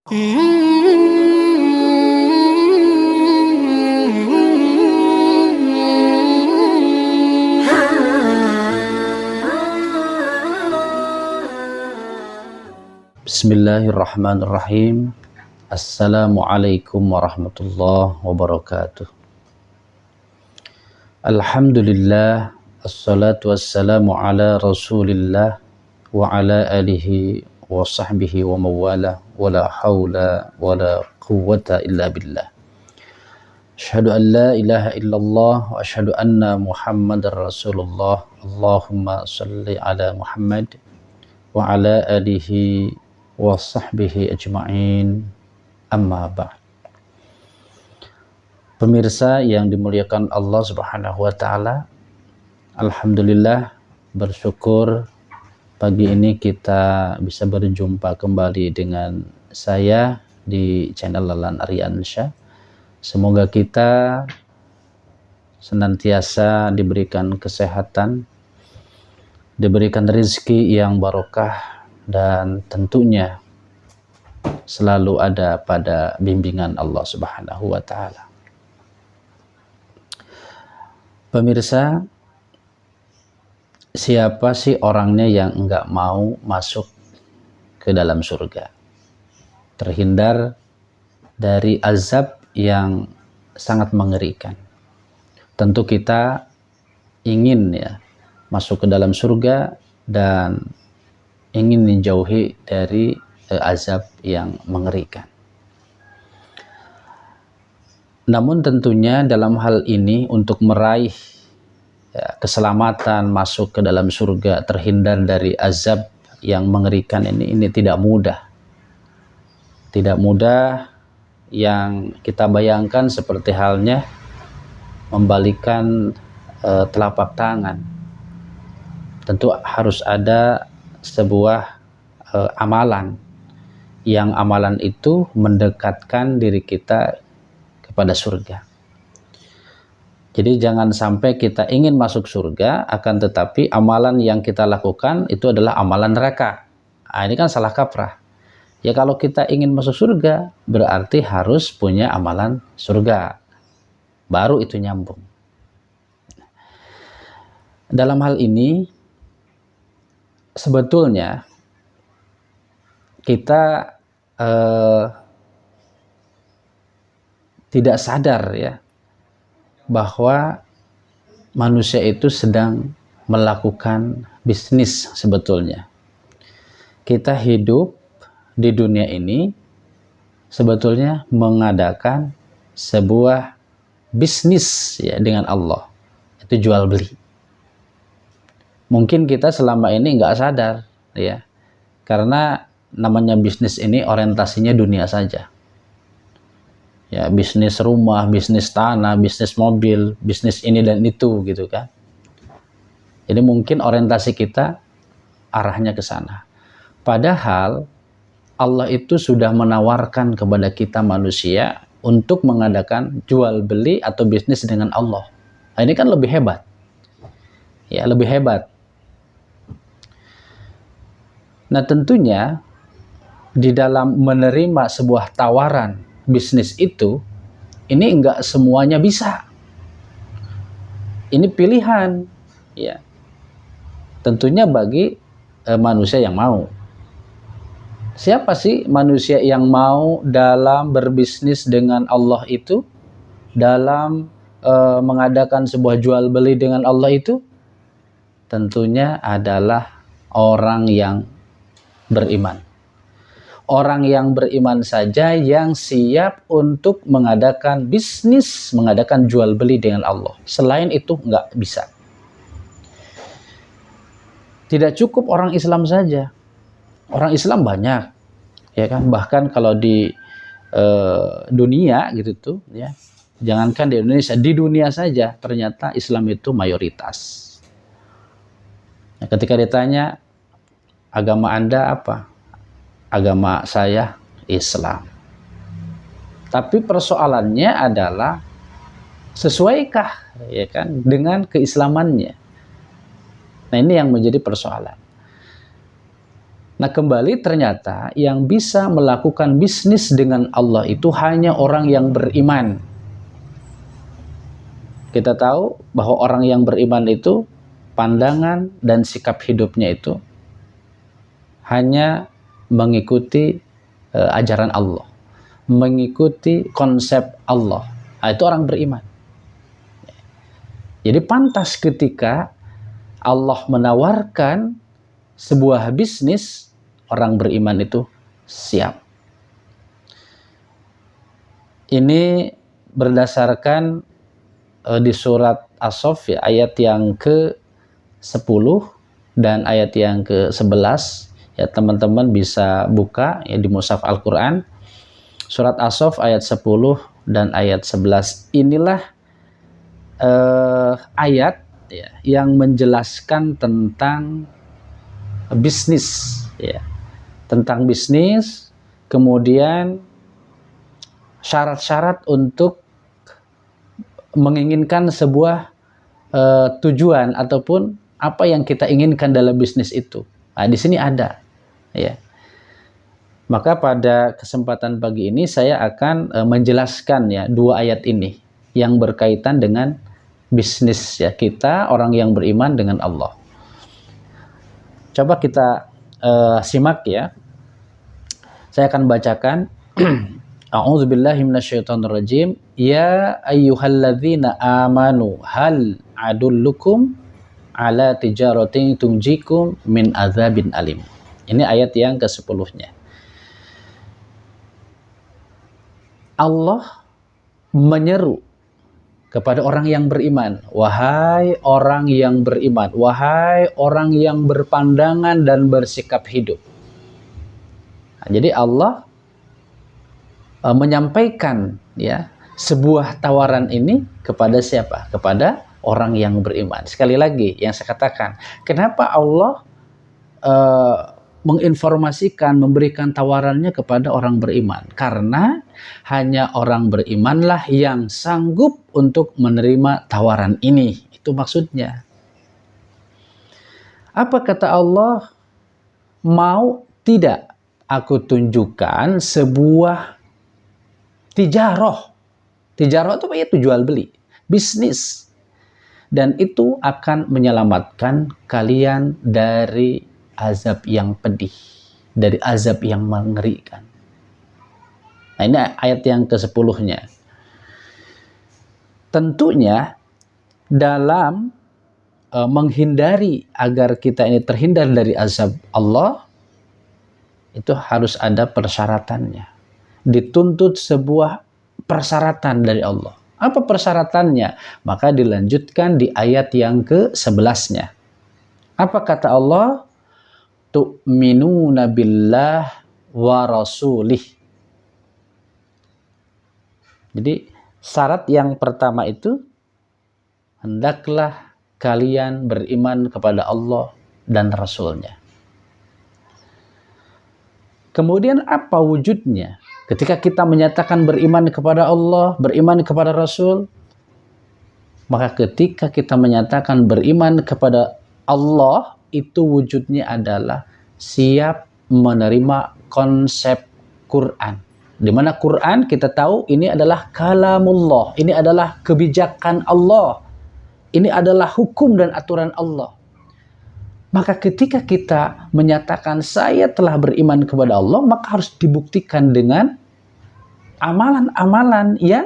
Bismillahirrahmanirrahim. Assalamualaikum warahmatullahi wabarakatuh. Alhamdulillah, assalatu wassalamu ala rasulillah wa ala alihi wa sahbihi wa mawala, wa la hawla wa la quwwata illa billah. Asyhadu an la ilaha illallah wa asyhadu anna muhammadar rasulullah. Allahumma salli ala Muhammad wa ala alihi wa sahbihi ajma'in, amma ba'd. Pemirsa yang dimuliakan Allah Subhanahu wa taala, alhamdulillah, bersyukur pagi ini kita bisa berjumpa kembali dengan saya di channel Lalan Aryansyah. Semoga kita senantiasa diberikan kesehatan, diberikan rezeki yang barokah, dan tentunya selalu ada pada bimbingan Allah Subhanahu wa taala. Pemirsa, siapa sih orangnya yang enggak mau masuk ke dalam surga? Terhindar dari azab yang sangat mengerikan. Tentu kita ingin masuk ke dalam surga dan ingin menjauhi dari azab yang mengerikan. Namun tentunya dalam hal ini untuk meraih keselamatan masuk ke dalam surga, terhindar dari azab yang mengerikan ini tidak mudah. Tidak mudah yang kita bayangkan seperti halnya membalikan telapak tangan. Tentu harus ada sebuah amalan, yang amalan itu mendekatkan diri kita kepada surga. Jadi jangan sampai kita ingin masuk surga, akan tetapi amalan yang kita lakukan itu adalah amalan neraka. Nah, ini kan salah kaprah. Ya, kalau kita ingin masuk surga, berarti harus punya amalan surga, baru itu nyambung. Dalam hal ini sebetulnya kita tidak sadar bahwa manusia itu sedang melakukan bisnis sebetulnya. Kita hidup di dunia ini sebetulnya mengadakan sebuah bisnis dengan Allah, itu jual beli. Mungkin kita selama ini nggak sadar karena namanya bisnis ini orientasinya dunia saja. Ya, bisnis rumah, bisnis tanah, bisnis mobil, bisnis ini dan itu gitu kan. Jadi mungkin orientasi kita arahnya ke sana. Padahal Allah itu sudah menawarkan kepada kita manusia untuk mengadakan jual beli atau bisnis dengan Allah. Nah, ini kan lebih hebat. Ya, lebih hebat. Nah, tentunya di dalam menerima sebuah tawaran bisnis itu, ini enggak semuanya bisa. Ini pilihan, tentunya bagi manusia yang mau. Siapa sih manusia yang mau dalam berbisnis dengan Allah itu, dalam mengadakan sebuah jual beli dengan Allah itu? Tentunya adalah orang yang beriman. Orang yang beriman saja yang siap untuk mengadakan bisnis, mengadakan jual beli dengan Allah. Selain itu nggak bisa. Tidak cukup orang Islam saja. Orang Islam banyak, Bahkan kalau di dunia gitu tuh, jangankan di Indonesia, di dunia saja ternyata Islam itu mayoritas. Nah, ketika ditanya agama Anda apa? Agama saya Islam. Tapi persoalannya adalah sesuaikah dengan keislamannya? Nah, ini yang menjadi persoalan. Nah, kembali ternyata yang bisa melakukan bisnis dengan Allah itu hanya orang yang beriman. Kita tahu bahwa orang yang beriman itu pandangan dan sikap hidupnya itu hanya mengikuti ajaran Allah, mengikuti konsep Allah. Nah, itu orang beriman. Jadi pantas ketika Allah menawarkan sebuah bisnis, orang beriman itu siap. Ini berdasarkan di surat As-Saff ya, ayat yang ke-10 dan ayat yang ke-11 ya, teman-teman bisa buka ya di mushaf Al-Qur'an. Surat As-Saff ayat 10 dan ayat 11. Inilah ayat ya, yang menjelaskan tentang bisnis ya, tentang bisnis, kemudian syarat-syarat untuk menginginkan sebuah tujuan ataupun apa yang kita inginkan dalam bisnis itu. Nah, di sini ada ya. Maka pada kesempatan pagi ini saya akan menjelaskan ya dua ayat ini yang berkaitan dengan bisnis ya kita orang yang beriman dengan Allah. Coba kita simak ya. Saya akan bacakan. A'udzubillahi minasyaitonirrajim. Ya ayyuhalladzina amanu hal adullukum ala tijaratin tunjikum min azabin alim. Ini ayat yang ke-10-nya. Allah menyeru kepada orang yang beriman. Wahai orang yang beriman, wahai orang yang berpandangan dan bersikap hidup. Nah, jadi Allah menyampaikan ya sebuah tawaran ini kepada siapa? Kepada orang yang beriman. Sekali lagi yang saya katakan, kenapa Allah menginformasikan, memberikan tawarannya kepada orang beriman? Karena hanya orang berimanlah yang sanggup untuk menerima tawaran ini. Itu maksudnya. Apa kata Allah? Mau tidak aku tunjukkan sebuah tijarah. Tijarah itu apa? Itu jual beli, bisnis. Dan itu akan menyelamatkan kalian dari azab yang pedih, dari azab yang mengerikan. Nah, ini ayat yang ke-10-nya. Tentunya dalam menghindari agar kita ini terhindar dari azab Allah, itu harus ada persyaratannya. Dituntut sebuah persyaratan dari Allah. Apa persyaratannya? Maka dilanjutkan di ayat yang ke-11-nya. Apa kata Allah? Tu'minuna billah wa rasulih. Jadi syarat yang pertama itu, hendaklah kalian beriman kepada Allah dan Rasulnya. Kemudian apa wujudnya? Ketika kita menyatakan beriman kepada Allah, beriman kepada Rasul, maka ketika kita menyatakan beriman kepada Allah, itu wujudnya adalah siap menerima konsep Quran. Di mana Quran kita tahu ini adalah kalamullah, ini adalah kebijakan Allah, ini adalah hukum dan aturan Allah. Maka ketika kita menyatakan saya telah beriman kepada Allah, maka harus dibuktikan dengan amalan-amalan yang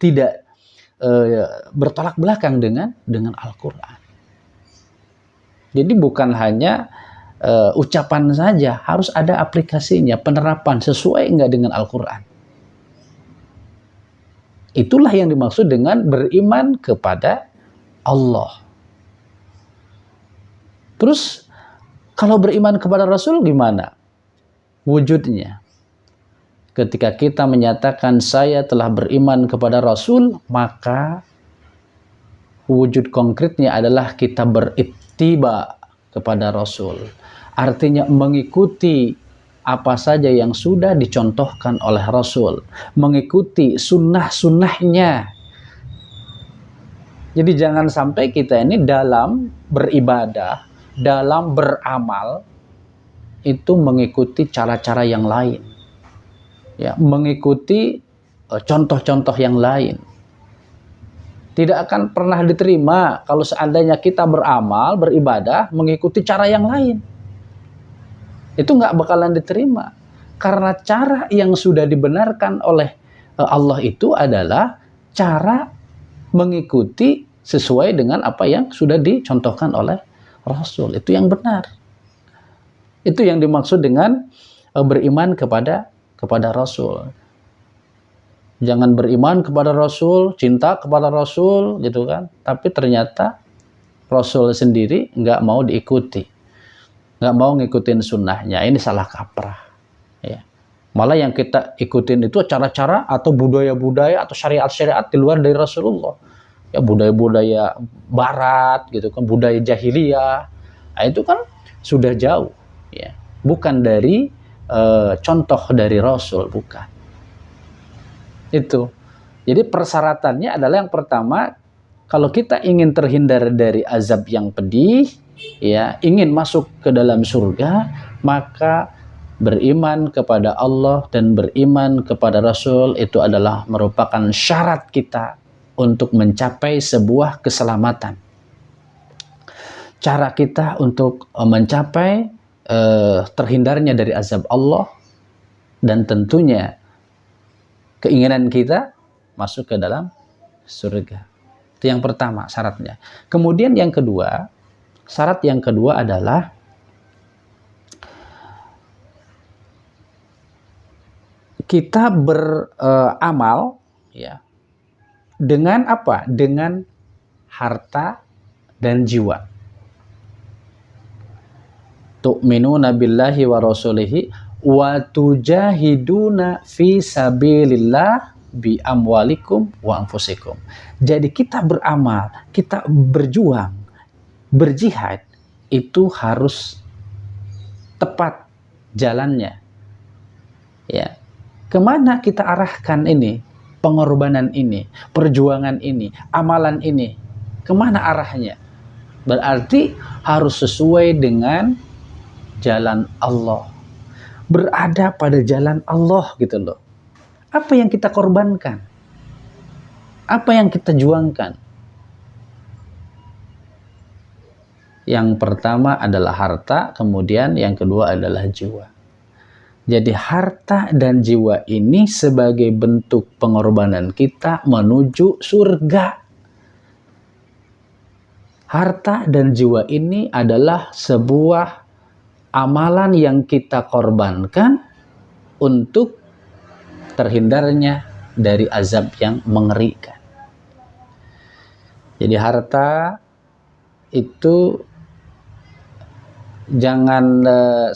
tidak bertolak belakang dengan Al-Quran. Jadi bukan hanya ucapan saja, harus ada aplikasinya, penerapan sesuai enggak dengan Al-Quran. Itulah yang dimaksud dengan beriman kepada Allah. Terus kalau beriman kepada Rasul gimana wujudnya? Ketika kita menyatakan saya telah beriman kepada Rasul, maka wujud konkretnya adalah kita berittiba kepada Rasul. Artinya mengikuti apa saja yang sudah dicontohkan oleh Rasul, mengikuti sunnah-sunnahnya. Jadi jangan sampai kita ini dalam beribadah, dalam beramal, itu mengikuti cara-cara yang lain, ya, mengikuti contoh-contoh yang lain. Tidak akan pernah diterima kalau seandainya kita beramal, beribadah, mengikuti cara yang lain. Itu nggak bakalan diterima. Karena cara yang sudah dibenarkan oleh Allah itu adalah cara mengikuti sesuai dengan apa yang sudah dicontohkan oleh Rasul. Itu yang benar. Itu yang dimaksud dengan beriman kepada Rasul. Jangan beriman kepada Rasul, cinta kepada Rasul, gitu kan. Tapi ternyata Rasul sendiri nggak mau diikuti, nggak mau ngikutin sunnahnya. Ini salah kaprah. Ya. Malah yang kita ikutin itu cara-cara atau budaya-budaya atau syariat-syariat di luar dari Rasulullah. Ya, budaya-budaya Barat, gitu kan, budaya jahiliyah. Nah, itu kan sudah jauh. Ya. Bukan dari contoh dari Rasul, bukan. Itu. Jadi persyaratannya adalah yang pertama, kalau kita ingin terhindar dari azab yang pedih, ya, ingin masuk ke dalam surga, maka beriman kepada Allah dan beriman kepada Rasul itu adalah merupakan syarat kita untuk mencapai sebuah keselamatan. Cara kita untuk mencapai terhindarnya dari azab Allah, dan tentunya keinginan kita masuk ke dalam surga. Itu yang pertama syaratnya. Kemudian yang kedua, syarat yang kedua adalah kita beramal, ya, dengan apa? Dengan harta dan jiwa. Tu'minuna billahi wa rasulihi wa tujahiduna fi sabilillah bi amwalikum wa anfusikum. Jadi kita beramal, kita berjuang, berjihad itu harus tepat jalannya. Ya. Kemana kita arahkan ini? Pengorbanan ini, perjuangan ini, amalan ini. Kemana arahnya? Berarti harus sesuai dengan jalan Allah. Berada pada jalan Allah, gitu loh. Apa yang kita korbankan? Apa yang kita juangkan? Yang pertama adalah harta, kemudian yang kedua adalah jiwa. Jadi harta dan jiwa ini sebagai bentuk pengorbanan kita menuju surga. Harta dan jiwa ini adalah sebuah amalan yang kita korbankan untuk terhindarnya dari azab yang mengerikan. Jadi harta itu jangan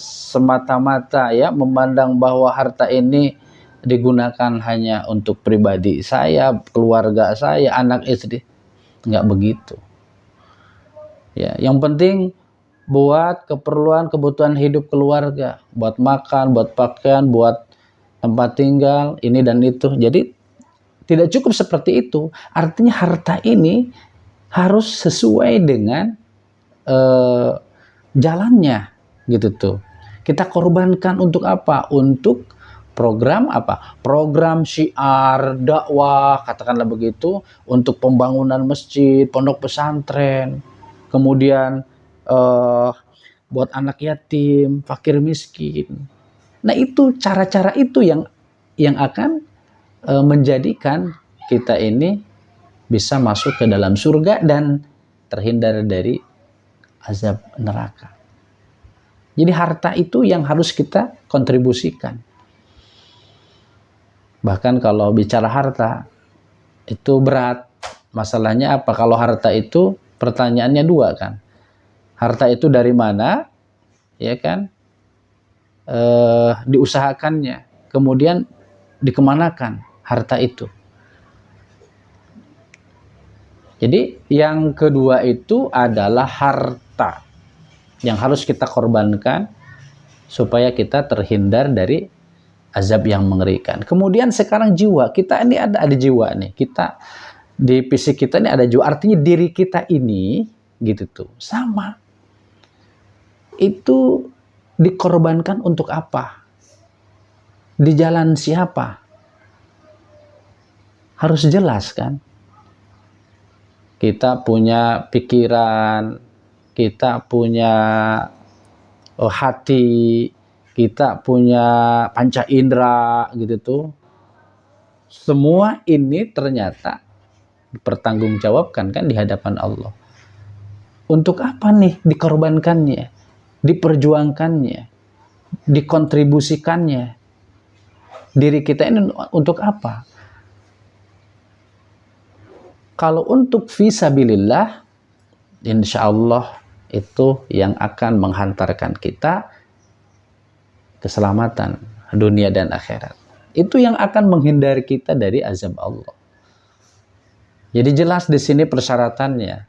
semata-mata, ya, memandang bahwa harta ini digunakan hanya untuk pribadi saya, keluarga saya, anak istri. Nggak begitu. Ya, yang penting buat keperluan kebutuhan hidup keluarga, buat makan, buat pakaian, buat tempat tinggal, ini dan itu. Jadi tidak cukup seperti itu. Artinya harta ini harus sesuai dengan jalannya, gitu tuh. Kita korbankan untuk apa? Untuk program apa? Program syiar, dakwah, katakanlah begitu, untuk pembangunan masjid, pondok pesantren, kemudian buat anak yatim, fakir miskin. Nah, itu cara-cara itu yang akan menjadikan kita ini bisa masuk ke dalam surga dan terhindar dari azab neraka. Jadi harta itu yang harus kita kontribusikan. Bahkan kalau bicara harta itu berat. Masalahnya apa? Kalau harta itu pertanyaannya dua kan. Harta itu dari mana, ya kan? Diusahakannya, kemudian dikemanakan harta itu. Jadi yang kedua itu adalah harta yang harus kita korbankan supaya kita terhindar dari azab yang mengerikan. Kemudian sekarang jiwa kita ini ada jiwa nih. Kita di fisik kita ini ada jiwa. Artinya diri kita ini, gitu tuh, sama. Itu dikorbankan untuk apa? Di jalan siapa? Harus jelas kan? Kita punya pikiran, kita punya hati, kita punya panca indera gitu tuh. Semua ini ternyata dipertanggungjawabkan kan di hadapan Allah. Untuk apa nih dikorbankannya, diperjuangkannya, dikontribusikannya? Diri kita ini untuk apa? Kalau untuk fisabilillah, insya Allah itu yang akan menghantarkan kita keselamatan dunia dan akhirat. Itu yang akan menghindari kita dari azab Allah. Jadi jelas di sini persyaratannya.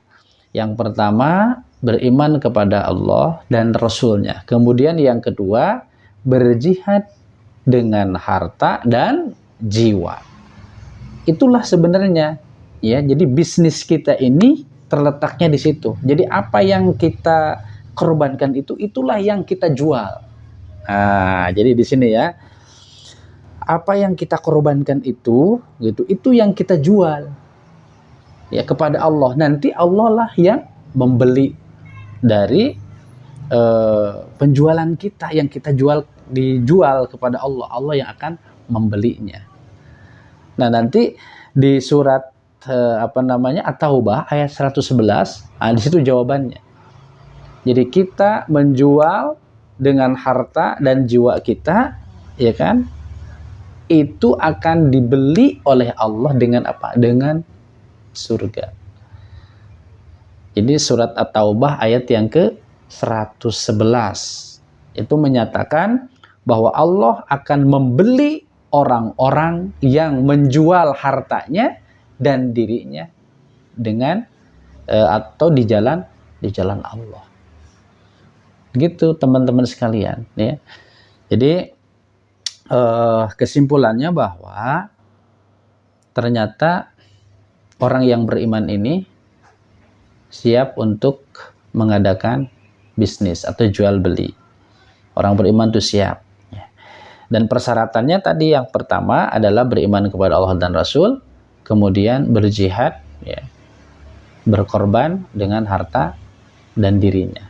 Yang pertama, beriman kepada Allah dan Rasul-Nya. Kemudian yang kedua, berjihad dengan harta dan jiwa. Itulah sebenarnya, ya. Jadi bisnis kita ini terletaknya di situ. Jadi apa yang kita korbankan itu, itulah yang kita jual. Nah, jadi di sini ya, apa yang kita korbankan itu, gitu, itu yang kita jual. Ya, kepada Allah. Nanti Allah lah yang membeli dari penjualan kita, yang kita dijual kepada Allah. Allah yang akan membelinya. Nah, nanti di surat At-Taubah ayat 111, di situ jawabannya. Jadi kita menjual dengan harta dan jiwa kita, ya kan? Itu akan dibeli oleh Allah dengan apa? Dengan surga. Jadi surat At-Taubah ayat yang ke-111 itu menyatakan bahwa Allah akan membeli orang-orang yang menjual hartanya dan dirinya dengan atau di jalan Allah. Gitu teman-teman sekalian, ya. Jadi kesimpulannya bahwa ternyata orang yang beriman ini siap untuk mengadakan bisnis atau jual beli. Orang beriman itu siap. Dan persyaratannya tadi yang pertama adalah beriman kepada Allah dan Rasul, kemudian berjihad, ya, berkorban dengan harta dan dirinya.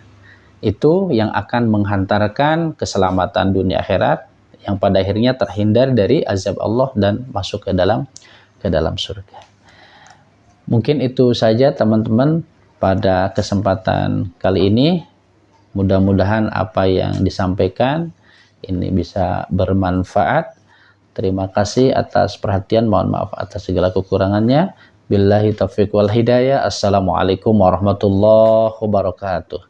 Itu yang akan menghantarkan keselamatan dunia akhirat, yang pada akhirnya terhindar dari azab Allah dan masuk ke dalam surga. Mungkin itu saja teman-teman pada kesempatan kali ini. Mudah-mudahan apa yang disampaikan ini bisa bermanfaat. Terima kasih atas perhatian. Mohon maaf atas segala kekurangannya. Billahi taufiq wal hidayah. Assalamualaikum warahmatullahi wabarakatuh.